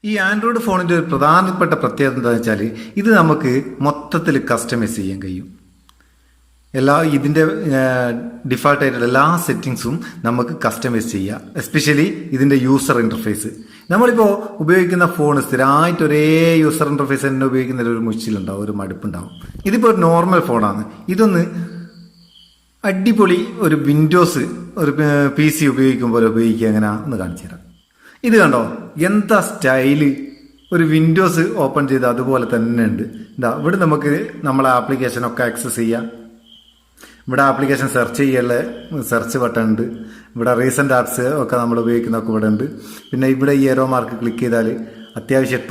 ഈ ആൻഡ്രോയിഡ് ഫോണിൻ്റെ ഒരു പ്രധാനപ്പെട്ട പ്രത്യേകത എന്താണെന്ന് വെച്ചാൽ ഇത് നമുക്ക് മൊത്തത്തിൽ കസ്റ്റമൈസ് ചെയ്യാൻ കഴിയും. ഇതിൻ്റെ ഡിഫാൾട്ടായിട്ടുള്ള എല്ലാ സെറ്റിങ്സും നമുക്ക് കസ്റ്റമൈസ് ചെയ്യാം. എസ്പെഷ്യലി ഇതിൻ്റെ യൂസർ ഇൻ്റർഫേസ്. നമ്മളിപ്പോൾ ഉപയോഗിക്കുന്ന ഫോൺ സ്ഥിരമായിട്ട് ഒരേ യൂസർ ഇൻ്റർഫേസ് തന്നെ ഉപയോഗിക്കുന്നതിൽ ഒരു മുച്ചിലുണ്ടാവും, ഒരു മടുപ്പുണ്ടാവും. ഇതിപ്പോൾ ഒരു നോർമൽ ഫോണാണ്. ഇതൊന്ന് അടിപൊളി ഒരു വിൻഡോസ് ഒരു PC ഉപയോഗിക്കുമ്പോൾ ഉപയോഗിക്കുക എങ്ങനെ ഒന്ന് കാണിച്ചു തരാം. ഇത് കണ്ടോ, എന്താ സ്റ്റൈല്! ഒരു വിൻഡോസ് ഓപ്പൺ ചെയ്ത് അതുപോലെ തന്നെ ഉണ്ട്. ഇവിടെ നമുക്ക് നമ്മളെ ആപ്ലിക്കേഷനൊക്കെ ആക്സസ് ചെയ്യാം. ഇവിടെ ആപ്ലിക്കേഷൻ സെർച്ച് ചെയ്യാനുള്ള സെർച്ച് ബട്ടൺ ഉണ്ട്. ഇവിടെ റീസെൻ്റ് ആപ്സ് ഒക്കെ നമ്മൾ ഉപയോഗിക്കുന്നതൊക്കെ ഇവിടെ ഉണ്ട്. പിന്നെ ഇവിടെ ഈ ഏറോ മാർക്ക് ക്ലിക്ക് ചെയ്താൽ അത്യാവശ്യം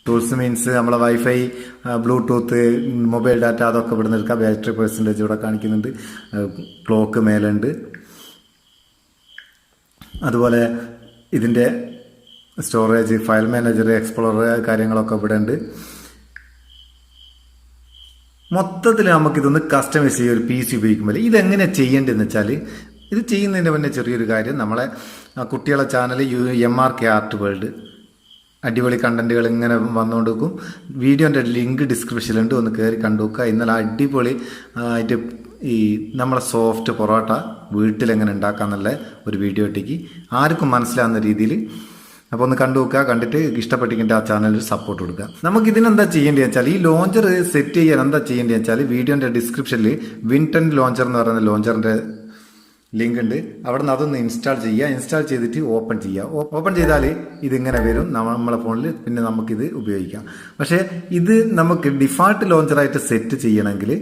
ടൂൾസ് മീൻസ് നമ്മളെ വൈഫൈ, ബ്ലൂടൂത്ത്, മൊബൈൽ ഡാറ്റ അതൊക്കെ ഇവിടെ നിന്ന് എടുക്കാം. ബാറ്ററി പെർസെൻറ്റേജ് ഇവിടെ കാണിക്കുന്നുണ്ട്. ക്ലോക്ക് മേലുണ്ട്. അതുപോലെ ഇതിൻ്റെ സ്റ്റോറേജ്, ഫയൽ മാനേജർ, എക്സ്പ്ലോറർ കാര്യങ്ങളൊക്കെ ഇവിടെ ഉണ്ട്. മൊത്തത്തിൽ നമുക്കിതൊന്ന് കസ്റ്റമൈസ് ചെയ്യുക ഒരു PC ഉപയോഗിക്കുമ്പോൾ. ഇതെങ്ങനെ ചെയ്യേണ്ടതെന്ന് വെച്ചാൽ, ഇത് ചെയ്യുന്നതിൻ്റെ മുന്നേ ചെറിയൊരു കാര്യം, നമ്മളെ കുട്ടികളെ ചാനൽ MRK ആർട്ട് വേൾഡ് അടിപൊളി കണ്ടന്റുകൾ ഇങ്ങനെ വന്നുകൊണ്ടിരിക്കും. വീഡിയോൻ്റെ ലിങ്ക് ഡിസ്ക്രിപ്ഷനിലുണ്ട്, ഒന്ന് കയറി കണ്ടു നോക്കുക. ഇന്നലെ അടിപൊളി ആയിട്ട് ഈ നമ്മളെ സോഫ്റ്റ് പൊറോട്ട വീട്ടിലെങ്ങനെ ഉണ്ടാക്കാന്നുള്ള ഒരു വീഡിയോ ഇട്ടേക്ക് ആർക്കും മനസ്സിലാവുന്ന രീതിയിൽ. അപ്പോൾ ഒന്ന് കണ്ടു നോക്കുക. കണ്ടിട്ട് ഇഷ്ടപ്പെട്ടിട്ട് ആ ചാനലിൽ സപ്പോർട്ട് കൊടുക്കുക. നമുക്ക് ഇതിനെന്താ ചെയ്യേണ്ടത് വെച്ചാൽ, ഈ ലോഞ്ചർ സെറ്റ് ചെയ്യാൻ എന്താ ചെയ്യേണ്ടത് വെച്ചാൽ, വീഡിയോൻ്റെ ഡിസ്ക്രിപ്ഷനിൽ വിൻ10 ലോഞ്ചർ എന്ന് പറയുന്ന ലോഞ്ചറിൻ്റെ ലിങ്ക് ഉണ്ട്. അവിടെ നിന്ന് അതൊന്ന് ഇൻസ്റ്റാൾ ചെയ്യുക. ഇൻസ്റ്റാൾ ചെയ്തിട്ട് ഓപ്പൺ ചെയ്യുക. ഓപ്പൺ ചെയ്താൽ ഇതിങ്ങനെ വരും നമ്മളെ ഫോണിൽ. പിന്നെ നമുക്കിത് ഉപയോഗിക്കാം. പക്ഷേ ഇത് നമുക്ക് ഡിഫാൾട്ട് ലോഞ്ചറായിട്ട് സെറ്റ് ചെയ്യണമെങ്കിൽ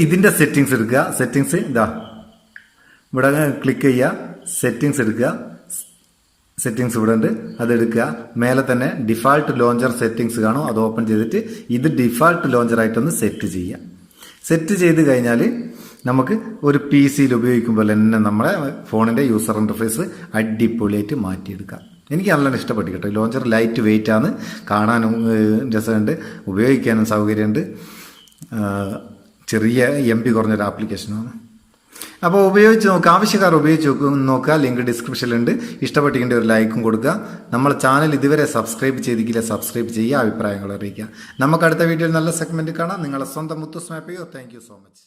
ഇതിൻ്റെ സെറ്റിങ്സ് എടുക്കുക. സെറ്റിങ്സ് ഇവിടെ ക്ലിക്ക് ചെയ്യുക. സെറ്റിങ്സ് എടുക്കുക. സെറ്റിങ്സ് ഇവിടെ ഉണ്ട്, അതെടുക്കുക. മേലെ തന്നെ ഡിഫാൾട്ട് ലോഞ്ചർ സെറ്റിങ്സ് കാണും, അത് ഓപ്പൺ ചെയ്തിട്ട് ഇത് ഡിഫാൾട്ട് ലോഞ്ചറായിട്ടൊന്ന് സെറ്റ് ചെയ്യുക. സെറ്റ് ചെയ്ത് കഴിഞ്ഞാൽ നമുക്ക് ഒരു PC ഉപയോഗിക്കുമ്പോൾ തന്നെ നമ്മളെ ഫോണിൻ്റെ യൂസർ ഇൻ്റർഫേസ് അടിപൊളിയായിട്ട് മാറ്റിയെടുക്കാം. എനിക്ക് നല്ലോണം ഇഷ്ടപ്പെട്ടു കേട്ടോ. ലോഞ്ചർ ലൈറ്റ് വെയിറ്റ് ആണ്, കാണാനും രസമുണ്ട്, ഉപയോഗിക്കാനും സൗകര്യമുണ്ട്. ചെറിയ MB കുറഞ്ഞൊരു ആപ്ലിക്കേഷനാണ്. അപ്പോൾ ഉപയോഗിച്ച് നോക്കുക, ആവശ്യക്കാർ ഉപയോഗിച്ച് നോക്കുക. ലിങ്ക് ഡിസ്ക്രിപ്ഷനിലുണ്ട്. ഇഷ്ടപ്പെട്ടിട്ട് ഒരു ലൈക്കും കൊടുക്കുക. നമ്മളെ ചാനൽ ഇതുവരെ സബ്സ്ക്രൈബ് ചെയ്തിട്ടില്ല, സബ്സ്ക്രൈബ് ചെയ്യുക, അഭിപ്രായങ്ങൾ അറിയിക്കുക. നമുക്ക് അടുത്ത വീഡിയോയിൽ നല്ല സെഗ്മെൻറ്റ് കാണാം. നിങ്ങളെ സ്വന്തം Muthus Meppayyur. Thank you so much.